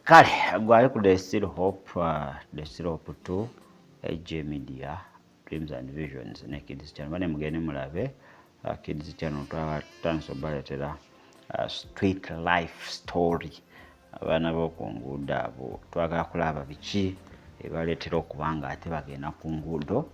Kale gwali ku The Still Hope 2 AJ Media Dreams and Visions ne Kids Channel bane mugende mulabe Kids Channel twanso baletera street life story abana b'oku nguudo abo twagala kulaba biki ebaletera okubanga ate bagenda ku nguudo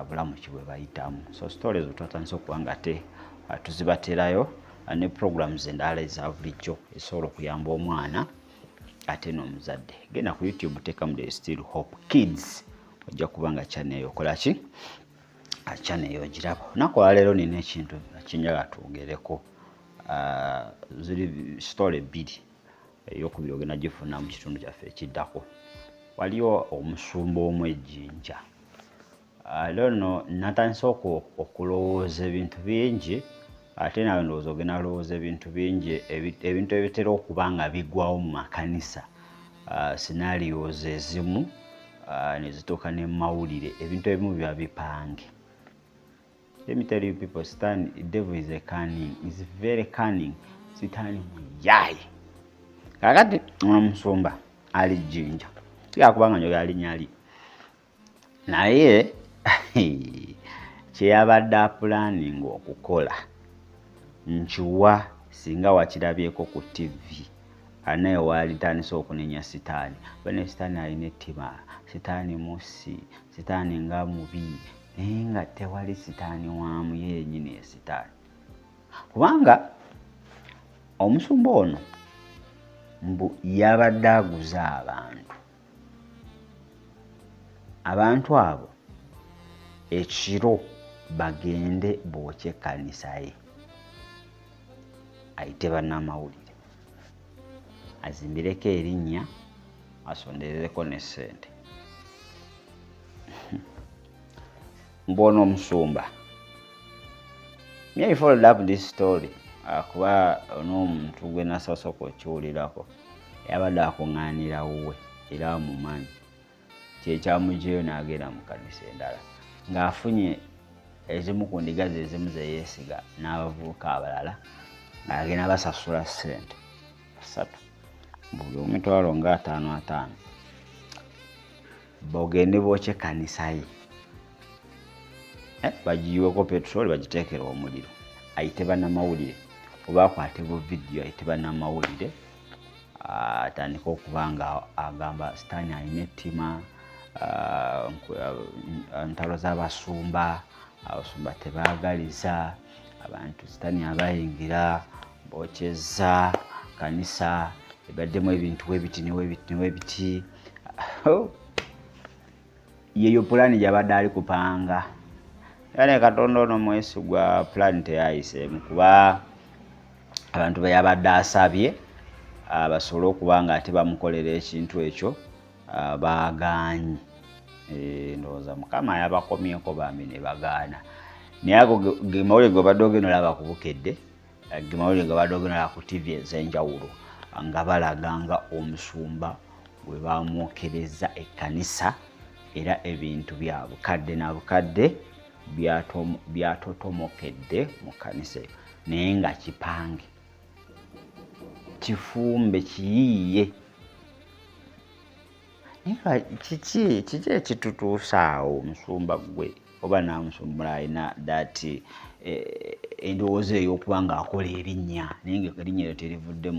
bulamu ki bwe bayitamu. So stories twatandise okuba nga ate tuzibaterayo ne programs endala eza bulijjo esobola okuyamba omwana ate n'omuzadde. Genda ku YouTube tekamu The Still Hope Kids ojja kubanga channel eyo okola ki channel eyo ogiraba. Nakola leero nina ekintu kinjagala twogereko ziri story bbiri ey'okubiri ogenda gifuna mu kitundu kyaffe ekiddako. Waliwo omusumba omwejjinja. Leero no natandise okulowooza ebintu bingi ate nawe ndowooza ogenda lowooza ebintu bingi ebintu ebitera okuba nga biggwawo mu makanisa scenarios ezimu ne zituuka ne mu mawulire ebintu ebimu biba bipange. Let me tell you people, Satan, the devil is very cunning. Satan muyayi. Kakati omusumba ali jjinja. Yakubanga njoga ali nyali. Naye kyeyabadde apulaninga okukola nkiwa singa wakirabyeko ku TV anaye walitandise okunenya Sitaani. Bane Sitaani alina ettima, Sitaani musi, Sitaani nga mubi, naye nga tewali Sitaani wamu yennyini ye Sitaani. Kubanga omusumba ono mbu yabadde aguza abantu abo ekiro bagende bookye ekkanisa ye ayite bannamawulire azimbireko erinnya asonderereko ne ssente. Mbona omusumba I followed up this story kuba n'omuntu gwe nasooka okiwulirako yabadde akuŋŋaanira wuwe era mu maanyi kyekyamuggyeyo n'agenda mu kkanisa endala ng'afunye ezimu ku ndiga ze ezimu ze yeesiga n'abavubuka abalala ng'agenda basasula ssente 3 buli omitwalo nga 5 bogende bookye ekkanisa ye bagiyiweko petroli bagiteekera omuliro ayite bannamawulire oba akwate bu vidiyo ayite bannamawulire atandika okuba nga agamba Sitaani alina ettima ntalo z'abasumba abasumba tebaagaliza abantu Sitaani abayingira bookyezza kanisa ebaddemu ebintu webiti yeyo pulaani gyabadde ali kupanga. Yane Katonda ono mwesigwa pulaani teyayiseemu kuba abantu be yabadde asabye basobole okuba nga ate bamukolera ekintu ekyo baagaanye. Ndowooza Mukama yabakomyeko bambi ne bagaana. Naye ago ge mawulire ge badde ogenda olaba ku Bukedde, ge mawulire ge badde ogenda olaba ku TV ez'enjawulo nga balaganga omusumba bwe bamwokereza ekkanisa era ebintu bya bukadde na bukadde byatotomokedde mu kkanisa eyo naye nga kipange kifumbe kiyiiye. Naye kiki ekitutuusaawo omusumba gwe oba n'amusumbula alina dati endowooza ey'okuba ng'akola erinnya naye nga erinnya eryo terivudde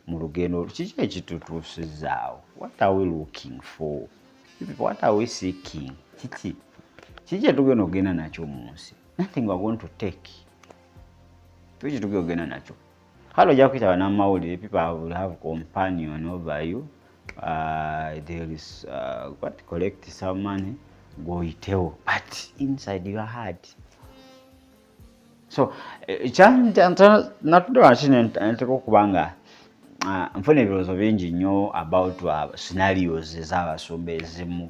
mu lugendo. Kiki ekitutuusizaawo? What are we looking for? What are we seeking? Kiki kyetugenda ogenda nakyo mu nsi? Nothing we are going to take. Kiki tugenda ogenda nakyo? Kale ojja kuyita bannamawulire, people will have companion over you. There is what collect some money goyitewo but inside your heart. So natudde wansi neteka okuba nga nfuna ebirowoozo bingi nnyo about scenarios ez'abasumba ezimu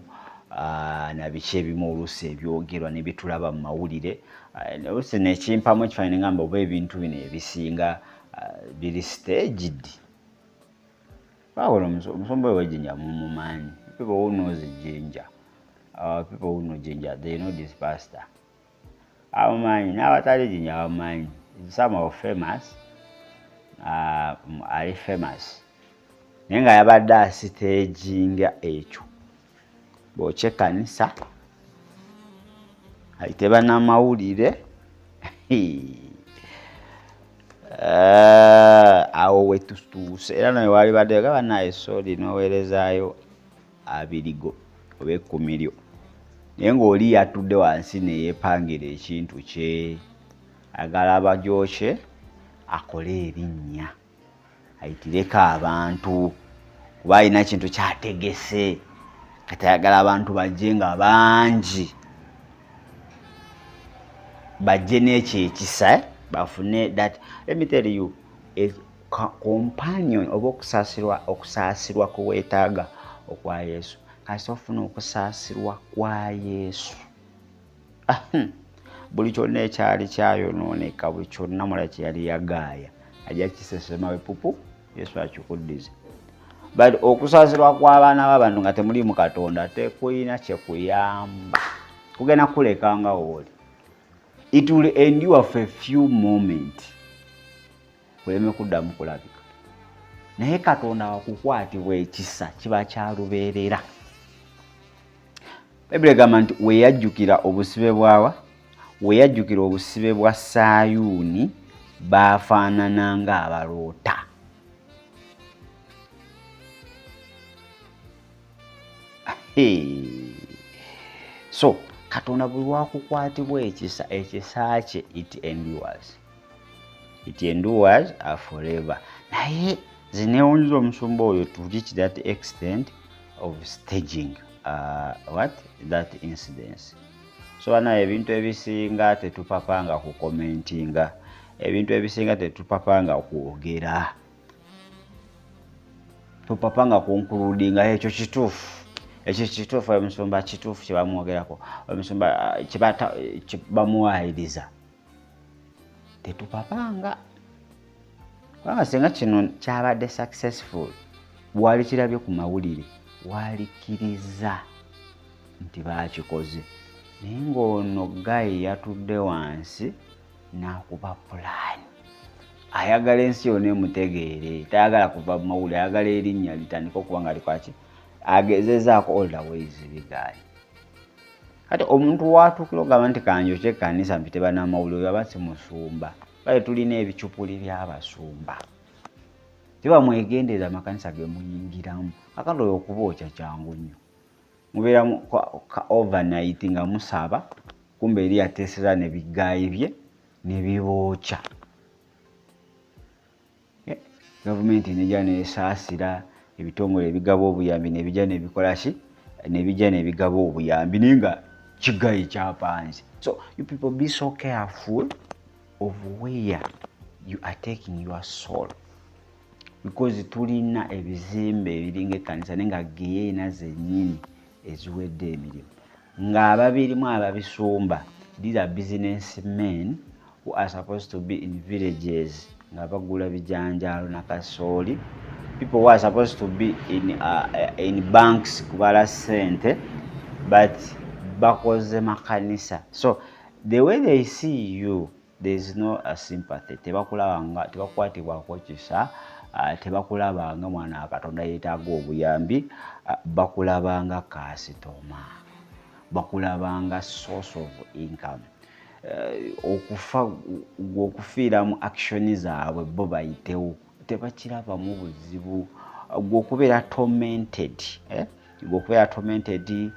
na biki ebimu oluusi ebyogerwa ne bitulaba mu mawulire oluusi nekimpamu ekifaananyi ngamba oba ebintu bino ebisinga biri staged. Bawona omusumba we w'ejjinja mumumanyi. People who knows Jinja, people who know Jinja, they know this pastor. Abamanyi n'abatali Jinja abamanyi. Some are famous, are famous. naye nga yabadde asiteejinga ekyo. Bw'okya ekkanisa ayite bannamawulire awo we tutuuse era nawe wali badde ga bannaye sooli n'oweerezaayo 20 oba 10 naye ng'oli yatudde wansi ne yeepangira ekintu kye agala abagyokye akole erinnya ayitireko abantu kuba alina kintu kyategese kati ayagala abantu bajje nga bangi bajje n'ekyo ekisa bafune that. Let me tell you, a companion oba okusaasirwa kuweetaaga okwa Yesu kasi ofuna okusaasirwa kwa Yesu. Buli kyonna ekyali kyayonooneka buli kyonna mula kye yali yagaaya ajja kisesemawe pupu Yesu akikuddize. But okusaasirwa kw'abaana b'abantu nga temuli mu Katonda tekuyina kye kuyamba kugenda kuleka nga woli. It will endure for a few moments kuleme kuddamu kulabika naye Katonda wakukwatibwa ekisa kiba kyalubeerera. Bayibuli egamba nti weeyajjukira obusibe bwawa weeyajjukira obusibe bwa Sayuuni baafaanana ng'abaloota. So Katonda buli wakukwatibwa ekisa kye it endures forever. Naye zineewunyiza omusumba oyo to reach that extent of staging that incidence. So banaye ebintu ebisinga tetupapanga kukomentinga, ebintu ebisinga tetupapanga kwogera, tupapanga kunkuludinga ekyo kituufu. Ekyo kituufu omusumba kituufu kye bamwogerako omusumba kye bamuwaayiriza tetupapanga. Kubanga singa kino kyabadde successful bwali kirabye ku mawulire walikiriza nti baakikoze naye ng'ono Guy yatudde wansi n'akuba pulaani ayagala ensi yonna emutegeere tayagala kuva mu mawulire ayagala erinnya litandika okuba nga likwaki agezezaako all the ways bigayi. Kati omuntu watuukira ogamba nti kanjokye ekkanisa mpite bannamawulire aba si musumba. Kale tulina ebicupuli by'abasumba tebamwegendereza amakanisa ge muyingiramu akati oyo okubookya kyangu nnyo mubeera ka overnight nga musaba kumbe eri yateesera ne bigayi bye ne bibookya. Gavumenti nejja neesaasira ebitongole ebigaba obuyambi nebijja nebikola ki nebijja nebigaba obuyambi naye nga kigayi kyapanze. So you people be so careful of where you are taking your soul because tulina ebizimbe ebiringa ekkanisa naye nga geyeena zennyini eziwedde emirimu ng'ababirimu ababisumba. These are businessmen who are supposed to be in villages nga bagula bijanjaalo na kasooli. People who are supposed to be in banks kubala sente but bakoze makanisa. So the way they see you there is no sympathy. Tebakulabanga tebakwatibwako kisa tebakulabanga mwana wa Katonda yeetaaga obuyambi bakulabanga kasitoma bakulabanga source of income. Okufiira mu action zaabwe bo bayitewo tebakiraba mu buzibu okubeera tormented okubeera tormented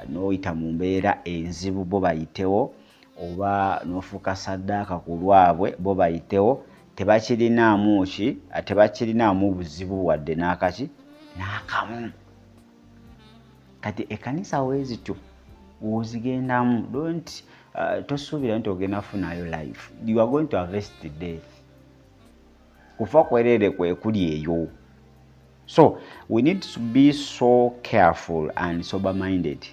n'oyita mu mbeera enzibu bo bayitewo oba n'ofuuka saddaaka ku lwabwe bo bayitewo tebakirinaamu ki tebakirinaamu buzibu wadde n'akaki n'akamu. Kati ekkanisa weezityo wozigendamu don't tosuubira nti ogenda funayo life. You are going to harvest death. Kufa kwerere kwe kuli eyo. So we need to be so careful and sober minded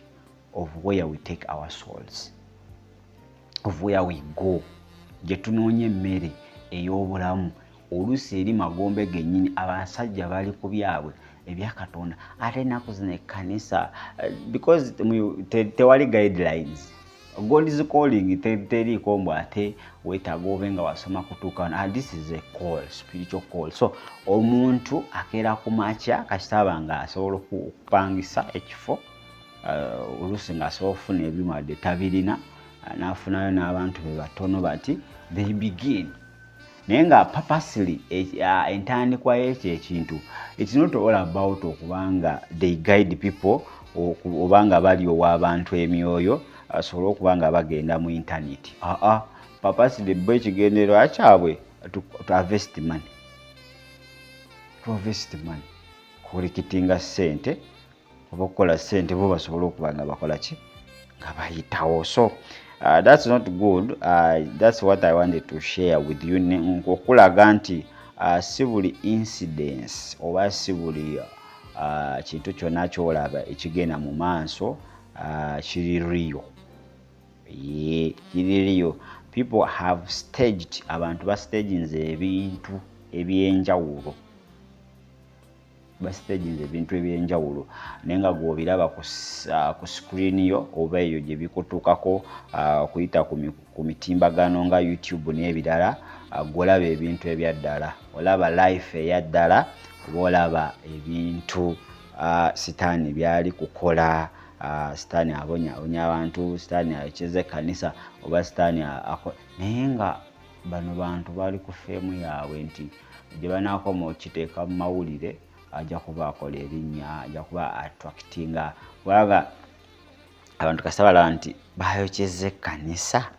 of where we take our souls, of where we go. Gye tunoonye emmere ey'obulamu oluusi eri magombe gennyini abasajja bali ku byabwe ebya Katonda ate ennaku zino ekkanisa because tewali guidelines God is calling teri kombo ate wetaaga obenga wasoma kutuuka this is a call, spiritual call. So omuntu akeera ku makya kasitaba nga asobola okupangisa ekifo oluusi ng'asobola okufuna ebimadde tabirina n'afunayo n'abantu be batono bati they begin naye nga purposely entandikwa y'ekyo ekintu it's not all about okubanga they guide people obanga bali ow'abantu emyoyo asobola okuba nga bagenda mu internet. Purposely bo ekigendererwa kyabwe to harvest money. To harvest money. Kulikitinga ssente oba okukola ssente bo basobola okuba nga bakola ki nga bayitawo. So that's not good. That's what I wanted to share with you. Okulaga nti si buli incidents oba si buli kintu kyonna kyolaba ekigenda mu maaso kiri real. Kiri real. People have staged, abantu bastaginze ebintu ebyenjawulo. Bastaginze ebintu ebyenjawulo naye nga gw'obiraba ku screen yo oba eyo gye bikutuukako okuyita ku mitimbagano nga YouTube n'ebirala, gw'olaba ebintu ebyaddala, olaba life eyaddala, oba olaba ebintu sitaani byali kukola, sitaani abonya abantu, sitaani ayokeza ekkanisa oba sitaani naye nga bano bantu bali ku feemu yaabwe nti gye banaakoma okiteeka mu mawulire ajja kuba akola erinnya, ajja kuba attractinga. Kubanga abantu kasabala nti bayokeza ekkanisa,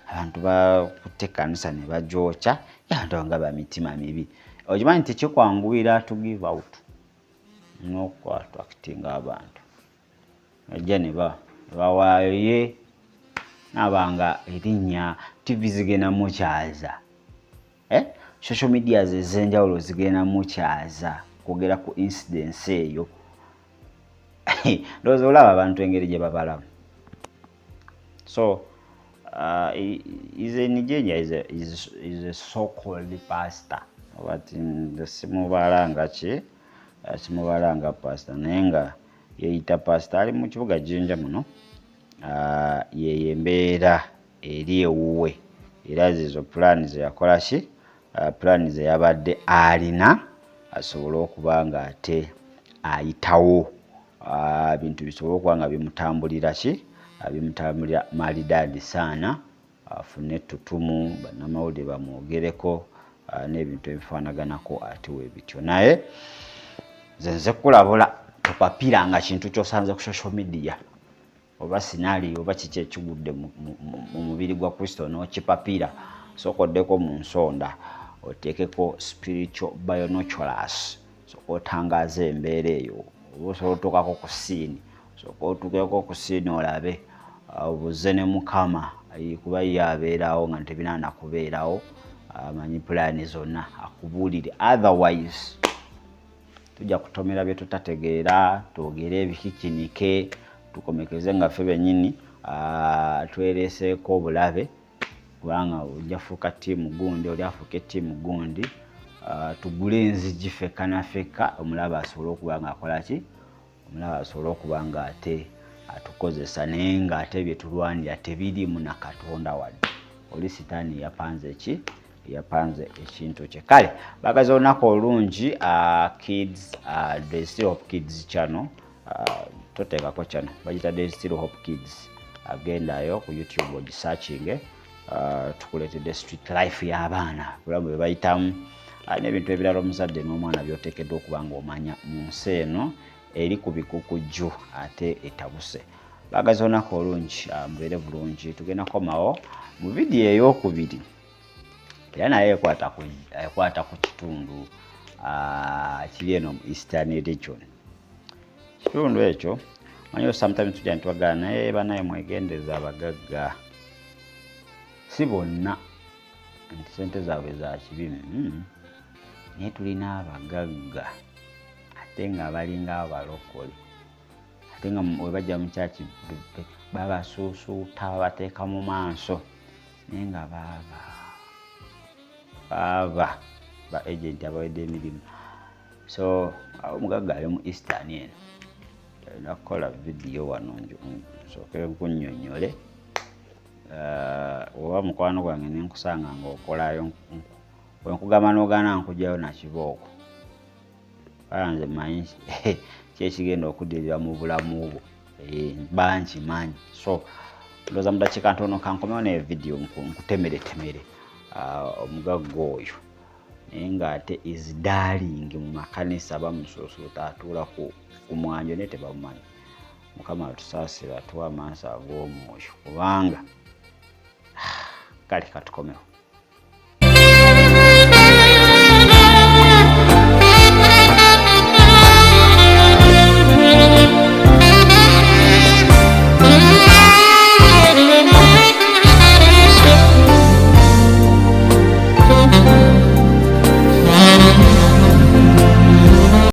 abantu bakutte ekkanisa ne bagyokya, abantu nga bamitima mibi. Okimanyi nti kikwanguira to give out n'okwa-attractinga abantu. Ajja ne bawaayo ye nabanga erinnya, TV zigenda mukyaza, social media ez'enjawulo zigenda mukyaza kwogera ku incidence eyo. Ndowooza olaba abantu engeri gye babalamu. So is a Nigeria is a so-called pastor. But simubalanga ki, simubalanga pastor naye nga yeeyita pastor ali mu kibuga Jinja muno. Ye embeera eri ewuwe era zizo plan ze yakola ki, plan ze yabadde alina asobola okuba nga ate ayitawo bintu bisobola okuba nga bimutambulira ki, bimutambulira maridadi saana, afune ettutumu, bannamawulire bamwogereko n'ebintu ebifaanaganako ate weebityo. Naye nze kulabula topapira nga kintu ky'osanze ku social media oba scenario oba kiki ekigudde mu mubiri gwa Kristo n'okipapira, sooka oddeko mu nsonda oteekeko spiritual binoculars, sooka otangaaza embeera eyo. Oba osobola otuukako ku siini, sooka otuukeko ku siini olabe obuze ne Mukama kuba ye abeerawo nga tebinaana kubeerawo, amanyi pulaani zonna akubuulire. Otherwise tujja kutomera bye tutategeera, twogere ebikikinike, tukomekeze nga ffe bennyini twereeseeko obulabe, kubanga ojja fuuka ttiimu gundi, oli afuuka ettiimu gundi, tugule enzigi fekka na fekka, omulaba asobole okuba nga akola ki, omulaba asobole okuba nga ate atukozesa naye ng'ate bye tulwanira tebiriimu na Katonda wadde. Oli sitaani yapanze ki, yapanze ekintu kye. Kale bagaze olunaku olungi, kids, the Still Hope Kids channel, toteekako channel bagita the Still Hope Kids, agendayo ku YouTube ogisearchinge, tukuleetedde street life y'abaana, bulamu bwe bayitamu n'ebintu ebirala omuzadde n'omwana by'oteekeddwa okuba ng'omanya mu nsi eno eri ku bikukujju ate etabuse. Bagaze olunaku olungi, mubeere bulungi. Tugenda komawo mu vidiyo ey'okubiri era naye ekwata ku kitundu kiri eno mu Eastern region. Kitundu ekyo manyi sometimes tujja ntwagala naye banaye mwegendeza abagagga si bonna nti sente zaabwe za kibimu, naye tulina abagagga ate nga balinga abalokole, ate nga we bajja mu kyaki babasuusuuta babateeka mu maaso naye nga baba ba agent abawedde emirimu. So omugagga ali mu Eastern eno nakola vidiyo wano nsooke nkunnyonnyole oba mukwano gwange nenkusanga ng'okolayo wenkugamba n'ogaana nkugyayo na kibooko nze manyi kyekigenda okuddirira mu bulamu bwo bankimanyi. So ndowooza mu dakiika ntono kankomewo ne vidiyo nkutemeretemere omugagga oyo naye ng'ate is darling mu makanisa bamusuusuuta atuula ku mwanjo naye tebamumanyi. Mukama atusaasira atuwa amaaso ag'omwoyo kubanga kale katukomewo.